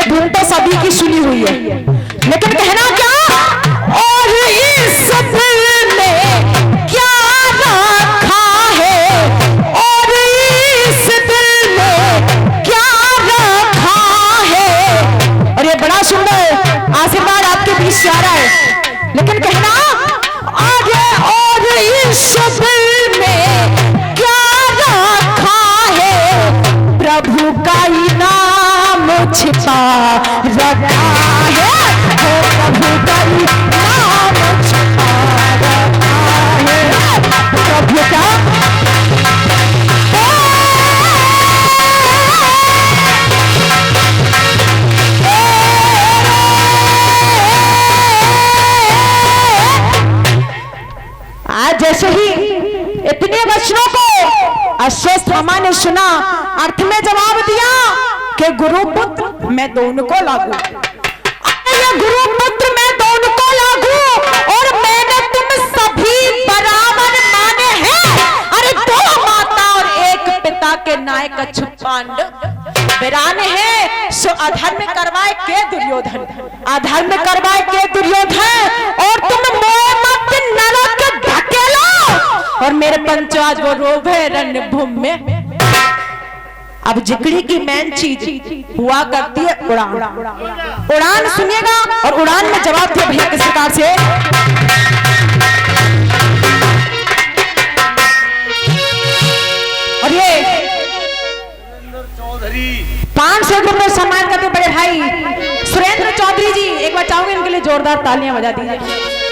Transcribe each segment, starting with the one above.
धुन तो सभी की सुनी हुई है, लेकिन कहना क्या, और इस दिल में क्या रखा है, और इस दिल में क्या रखा है। और ये बड़ा सुंदर आशीर्वाद आपके बीच से आ रहा है, लेकिन कहना आगे, और इस दिल में क्या रखा है, प्रभु का इनाम छिपा रखा है, प्रभु का इनाम छिपा रखा है, प्रभु का आज जैसे ही इतने वचनों को अश्वस्थ हमा ने सुना, अर्थ में जवाब दिया कि गुरुपुत्र मैं दोनों को लागू, ये गुरुपुत्र मैं दोनों को लागू, और मैंने तुम सभी बराबर माने हैं। अरे दो माता और एक पिता के नायक अछूत पांडव वीरान है, सो अधर्म करवाए के दुर्योधन, अधर्म करवाए के दुर्योधन, और तुम मोह मत नरक ढकेलो, और मेरे पंचो आज वो रोवे रणभूमि में। अब जिकड़ी की मेन चीज हुआ करती है उड़ान, उड़ान सुनिएगा, और उड़ान में जवाब दिया भैया किस प्रकार से। और ये 500 रुपये सम्मान करते बड़े भाई सुरेंद्र चौधरी जी, एक बार चाहूंगे इनके लिए जोरदार तालियां बजा दीजिए।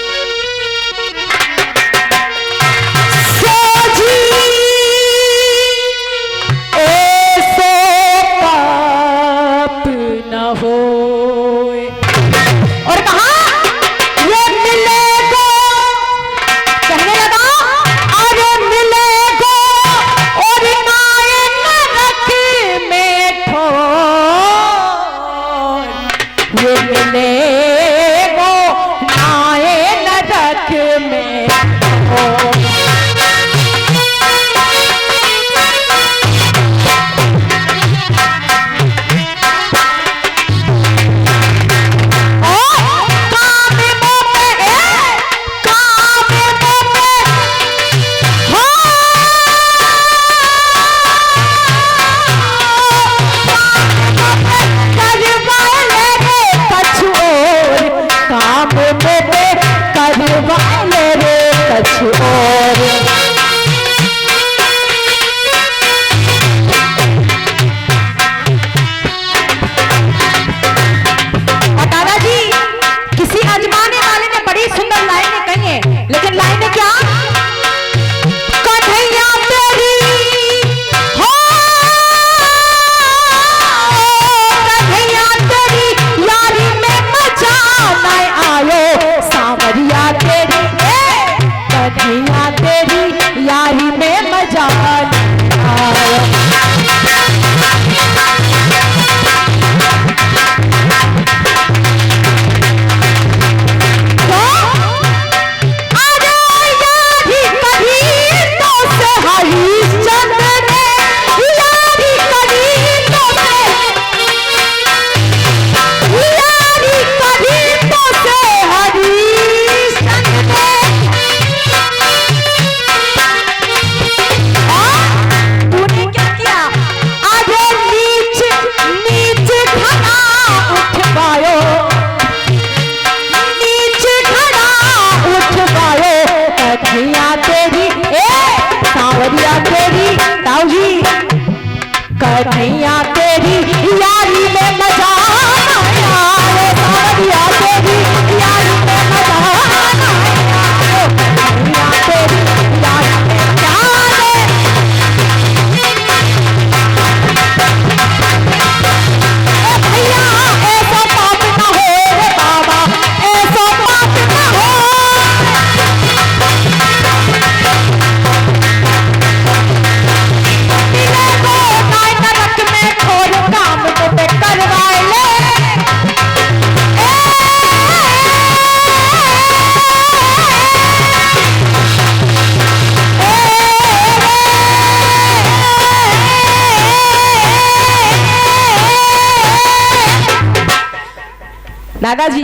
दादाजी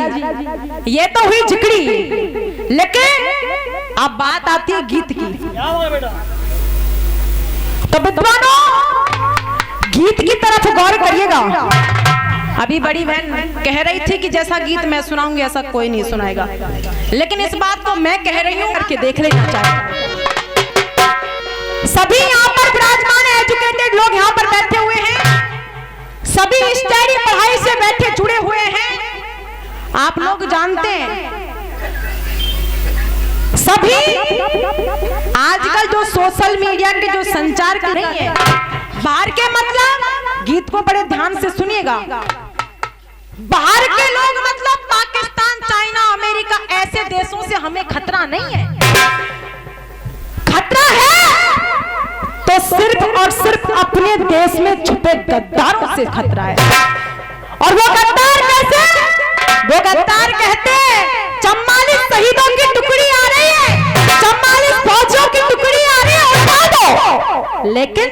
ये तो हुई जिकड़ी, लेकिन अब बात आती है गीत की। तो विद्वानों गीत की तरफ गौर करिएगा। अभी बड़ी बहन कह रही थी कि जैसा गीत मैं सुनाऊंगी ऐसा कोई नहीं सुनाएगा, लेकिन इस बात को मैं कह रही हूं करके देख लेना चाहिए। सभी यहाँ पर विराजमान एजुकेटेड लोग यहाँ पर बैठे हुए हैं, सभी स्टडी पढ़ाई से बैठे जुड़े हुए हैं। आप लोग जानते हैं सभी आजकल जो सोशल मीडिया के जो संचार कर रही है बाहर के, मतलब गीत को बड़े ध्यान से सुनिएगा, बाहर के लोग मतलब पाकिस्तान, चाइना, अमेरिका ऐसे देशों से हमें खतरा नहीं है। खतरा है तो सिर्फ और सिर्फ अपने देश में छुपे गद्दारों से खतरा है। और वो गद्दार कैसे? वो गद्दार कहते हैं 44 शहीदों की टुकड़ी आ रही है, 44 फौजियों की टुकड़ी आ रही है, उठा दो। लेकिन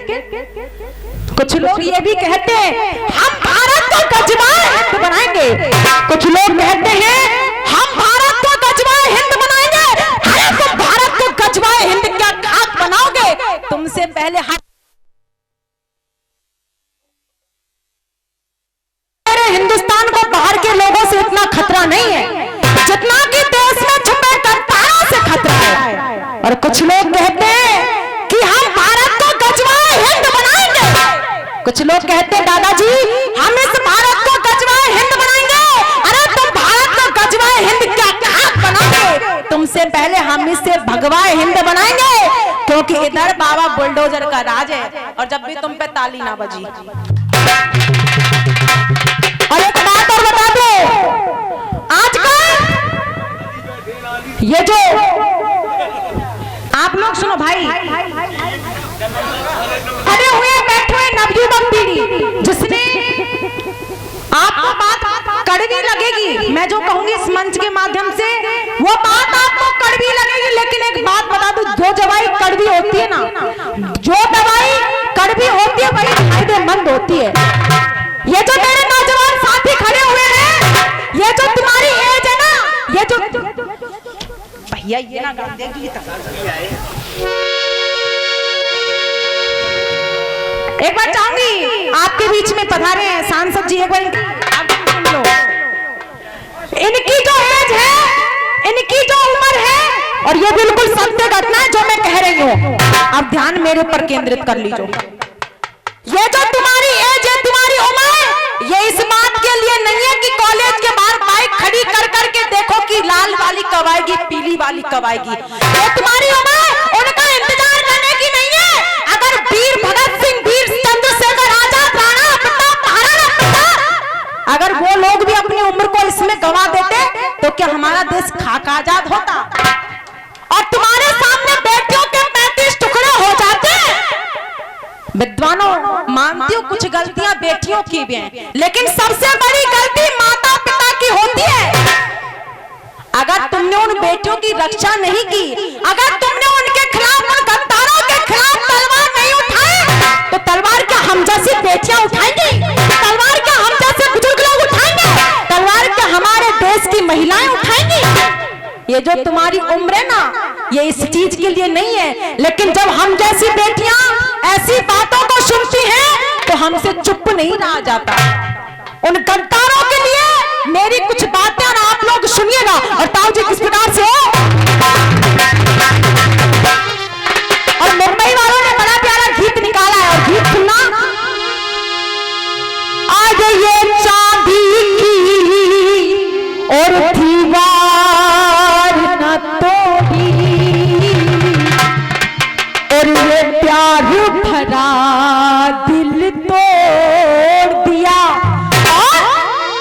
कुछ लोग ये भी कहते हैं हम भारत को गजवाए हिंद बनाएंगे। कुछ लोग कहते हैं हम भारत को गजवाए हिंद बनाएंगे। अरे तुम भारत को गजवाए हिंद क्या खाक बनाओगे? तुमसे पहले हिंदुस्तान को बाहर के लोगों से इतना खतरा नहीं है जितना कि देश में छुपे गद्दारों से खतरा है। और कुछ लोग कहते हैं कि हम भारत को गजवाए हिंद बनाएंगे। कुछ लोग कहते हैं दादाजी हम इस भारत को गजवाए हिंद बनाएंगे। अरे तुम भारत को गजवाए हिंद क्या खाक बनाओगे? तुमसे पहले हम इसे भगवाए हिंद बनाएंगे, क्योंकि इधर बाबा बुलडोजर का राज है और जब भी तुम पे ताली ना बजी। और एक बात और बता दो, आजकल ये जो आप लोग सुनो भाई, खड़े हुए बैठे हुए नवयुवक पीढ़ी, जिसने आपको बात कड़वी लगेगी, मैं जो कहूंगी इस मंच के माध्यम से वो बात आपको कड़वी लगेगी, लेकिन एक बात बता दूं, जो दवाई कड़वी होती है ना, जो दवाई कड़वी होती है वही फायदेमंद होती है। ये जो मेरे नौजवान साथी खड़े हुए हैं, ये जो तुम्हारी एज है ना, ये जो भैया ये ना गा देगी। एक बार चाहूंगी आपके बीच में पधारे हैं सांसद जी, एक बार आप सुन लो। इनकी जो एज है, इनकी जो उम्र है, और ये बिल्कुल सत्य घटना है जो मैं कह रही हूँ, आप ध्यान मेरे ऊपर केंद्रित कर लीजिए। ये जो तुम्हारी एज है, तुम्हारी उम्र, ये इस बात के लिए नहीं है कि कॉलेज के बाहर बाइक खड़ी कर करके देखो कि लाल वाली कब आएगी, पीली वाली कब आएगी। ये तुम्हारी उम्र उनका इंतजार करने की नहीं है। अगर वीर भगत सिंह, वीर चंद्रशेखर आजाद, राणा प्रताप, महाराणा प्रताप, अगर वो लोग भी अपनी उम्र को इसमें गंवा देते तो क्या हमारा देश खाक आजाद होता? और तुम्हारे सामने बेटियों के 35 टुकड़े हो जाते। विद्वानों मानती हूँ कुछ गलतियां बेटियों की भी हैं, लेकिन सबसे बड़ी गलती माता पिता की होती है। अगर तुमने उन बेटियों की रक्षा नहीं की, अगर तुमने उनके खिलाफ, उन गद्दारों के खिलाफ तलवार नहीं उठाई, तो तलवार क्या हम जैसी बेटियां उठाएंगी? तलवार क्या हम जैसे बुजुर्ग लोग उठाएंगे? तलवार क्या हमारे देश की महिलाएं उठाएंगी? ये जो तुम्हारी उम्र है ना, ये इस चीज के लिए नहीं है, लेकिन जब हम जैसी बेटियां ऐसी बातों को सुनती हैं तो हमसे चुप नहीं रहा जाता। उन गद्दारों के लिए मेरी कुछ बातें और आप लोग सुनिएगा। और ताऊ जी किस प्रकार से हो, और मुंबई वालों ने बड़ा प्यारा गीत निकाला है, और गीत सुनना। आज ये चांदी की और दीवार न तोड़ी, और ये प्यार भरा दिल तोड़ दिया। और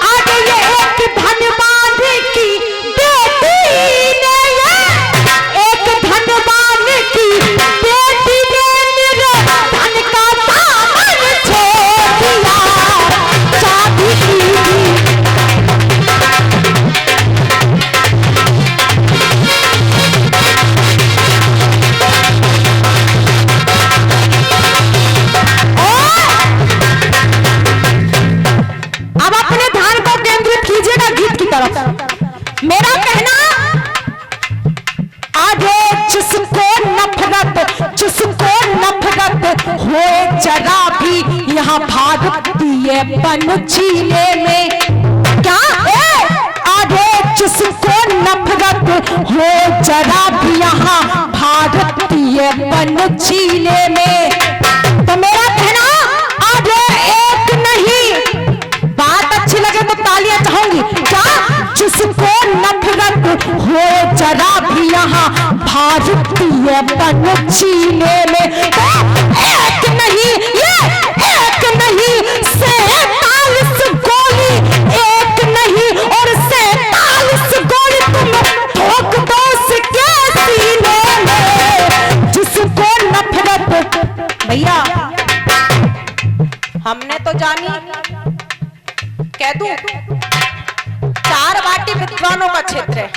आज ये एक धनवान की बेटी तरफ। मेरा कहना आगे जिसको नफरत होए जरा भी यहाँ भारतीय पंचीले में, क्या आगे जिसको नफरत हो जरा भी यहाँ भारतीय पंचीले में। तो मेरा कहना आगे एक नहीं, बात अच्छी लगे तो तालियां चाहूंगी, क्या जिसको नफरत हो जरा भी यहाँ भारतीय पंचीले में। तो एक नहीं, ये एक नहीं 47 गोली, एक नहीं और 47 गोली तुम ठोक दो उसके सीने में। जिसको नफरत, भैया हमने तो जानी, कह दूं 4 बाटी विद्वानों का क्षेत्र है,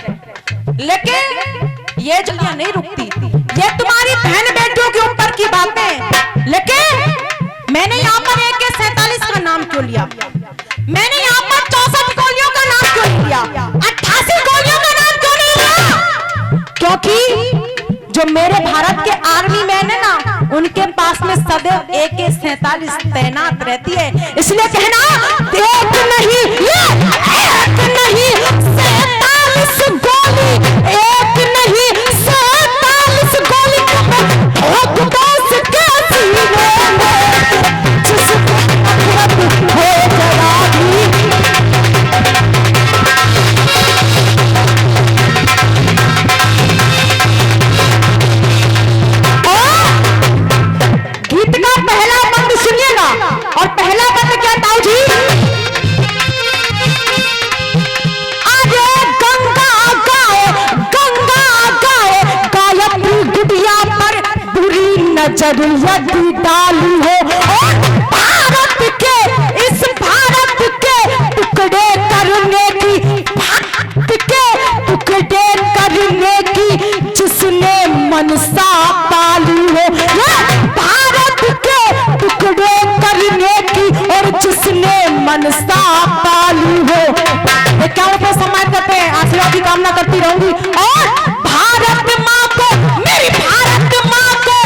लेकिन ये जलियां नहीं रुकती। ये तुम्हारी बहन बेटियों के ऊपर की बातें, लेकिन मैंने यहाँ पर AK-47 का नाम क्यों लिया, मैंने यहाँ पर 64 गोलियों का नाम क्यों लिया, 88 गोलियों का नाम क्यों नहीं लिया? क्योंकि जो मेरे भारत के आर्मी मैन है ना, उनके पास में सदैव AK-47 तैनात रहती है। इसलिए कहना एक नहीं, ये एक नहीं 47 गोली, एक नहीं 47 गोली ठोक दो उसके सीने में। जिसको नफरत हो जरा भी, गीत का पहला बंद सुनिएगा, और पहला बंद क्या ताऊ जी, आगे गंगा गाए गायत्री गुड़िया पर बुरी नजर यदि डाली हो, और भारत के इस भारत के टुकड़े करने की, भारत के टुकड़े करने की जिसने मनसा पाली हो, भारत के टुकड़े करने की और जिसने मनसा पाली हो। क्या वो सम्मान करते हैं, आशीर्वाद की कामना करती रहूंगी। और भारत माँ को, मेरी भारत माँ को,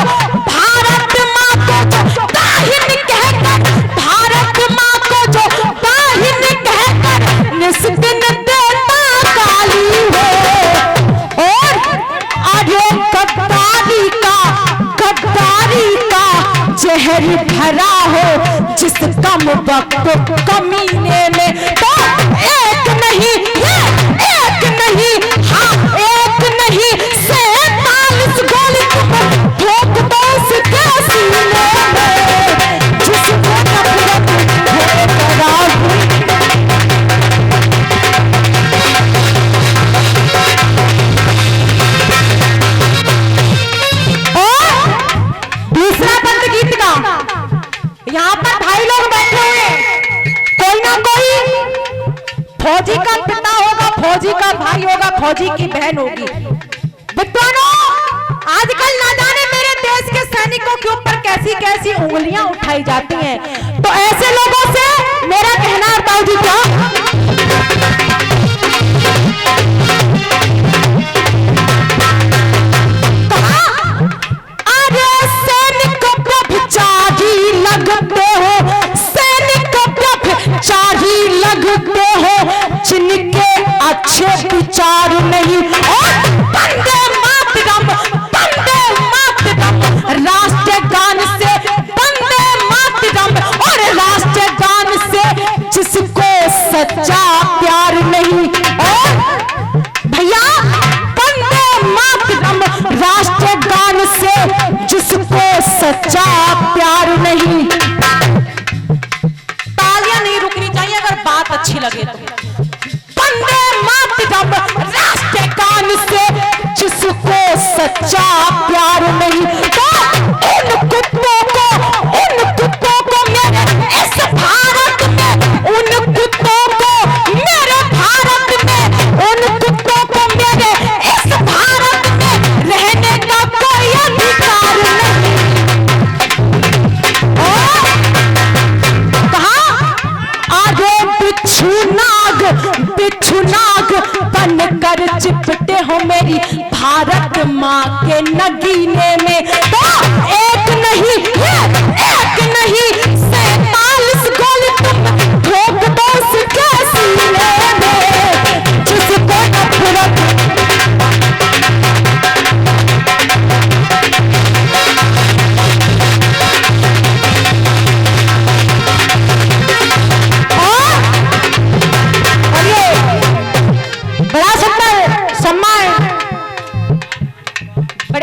भारत माँ को जो दाहिन कहकर, भारत माँ को जो दाहिन कहकर निस्दिन देता काली हो, और आगे गद्दारी का जहर भरा हो जिस कम वक्त कमीने में। तो एक नहीं, ये एक नहीं, हाँ एक नहीं 47 गोली तुम ठोक दो उसके सीने में। जिसको नफरत हो जरा भी, दूसरा बंद गीत का, यहाँ पर भाई लोग बैठे हुए, कोई ना कोई फौजी का पिता होगा, फौजी का भाई होगा, फौजी की बहन होगी। विद्वानों, आजकल ना जाने मेरे देश के सैनिकों के ऊपर कैसी कैसी उंगलियां उठाई जाती हैं। तो ऐसे लोगों से मेरा कहना है ताऊ जी, क्या लगते हो, सैनिक ब्रह्मचारी लगते हो जिनके अच्छे विचार नहीं। और वंदे मातरम राष्ट्रगान से, वंदे मातरम और राष्ट्रगान से जिसको सच्चा प्यार नहीं। और भैया वंदे मातरम राष्ट्रगान से जिसको सच्चा प्यार नहीं। तालियां नहीं रुकनी चाहिए अगर बात अच्छी लगे तो। वंदे मातरम राष्ट्रगान से जिसको सच्चा प्यार नहीं। तो उन कुत्तों को मेरे इस भारत में, उन कुत्तों को मेरे भारत में, उन कुत्तों को मेरे इस भारत में रहने का कोई अधिकार नहीं। कहा आगे बिच्छू नाग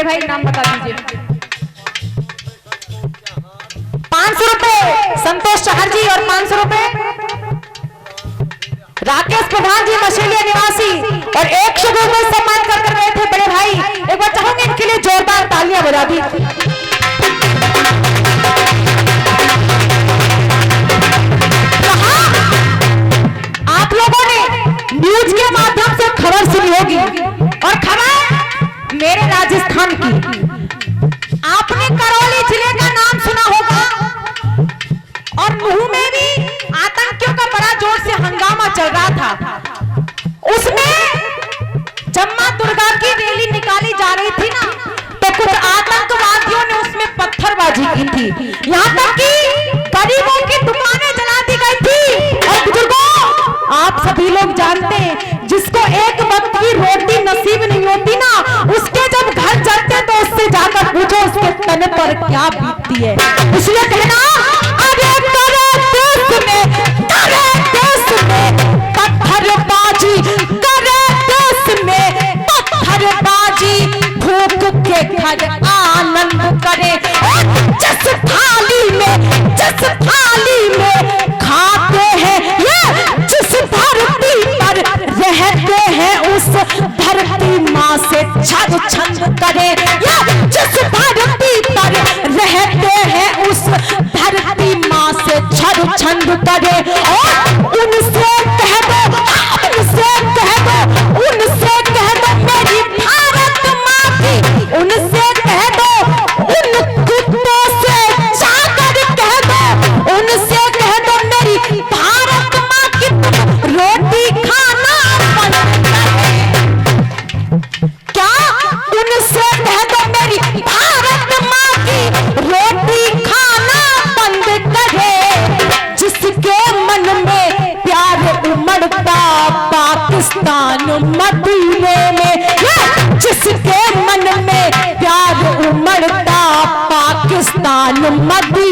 बड़े भाई नाम बता दीजिए। 500 रुपए संतोष चहर्जी और 500 रुपए राकेश प्रधान जी मछलिया निवासी और 100 रुपए सम्मान कर गए थे बड़े भाई। एक बार चाहूंगी इनके लिए जोरदार तालियां बजा दी। आप लोगों ने न्यूज के माध्यम से खबर सुनी होगी और खबर मेरे राजस्थान की। आपने करौली जिले का नाम सुना होगा और मुंह में भी आतंकियों का बड़ा जोर से हंगामा चल रहा था। उसमें जब मां दुर्गा की रैली निकाली जा रही थी ना, तो कुछ आतंकवादियों ने उसमें पत्थरबाजी की थी, यहाँ तक कि गरीबों की दुकानें जला दी गई थी। और बुजुर्गों, आप सभी लोग जानते हैं जिसको एक वक्त की रोटी नसीब नहीं होती ना, उसके जब घर जलते तो उससे जाकर पूछो उसके तन पर क्या बीतती है। इसलिए कहना पत्थरबाजी करे देश में, पत्थरबाजी फूंक के घर आनंद करे। जिस थाली में खाते हैं ये, जिस धरती पर रहते हैं उस धरती माँ से छग छंद करे। ये जिस धरती पर रहते हैं उस धरती माँ से छग छंद करे। और उनसे कह दो, उनसे कह दो, उनसे कह दो मेरी भारत माँ की, उनसे कह दो, उन कुत्तों से जाकर कह दो, उनसे कह दो मेरी भारत माँ की रोटी खाना बंद करे। क्या उनसे कह दो मेरी भारत माँ की रोटी खाना बंद करे। जिसके मन में प्यार उमड़ता पाकिस्तान मदीने में, जिसके मन में प्यार उमड़ता पाकिस्तान मदीने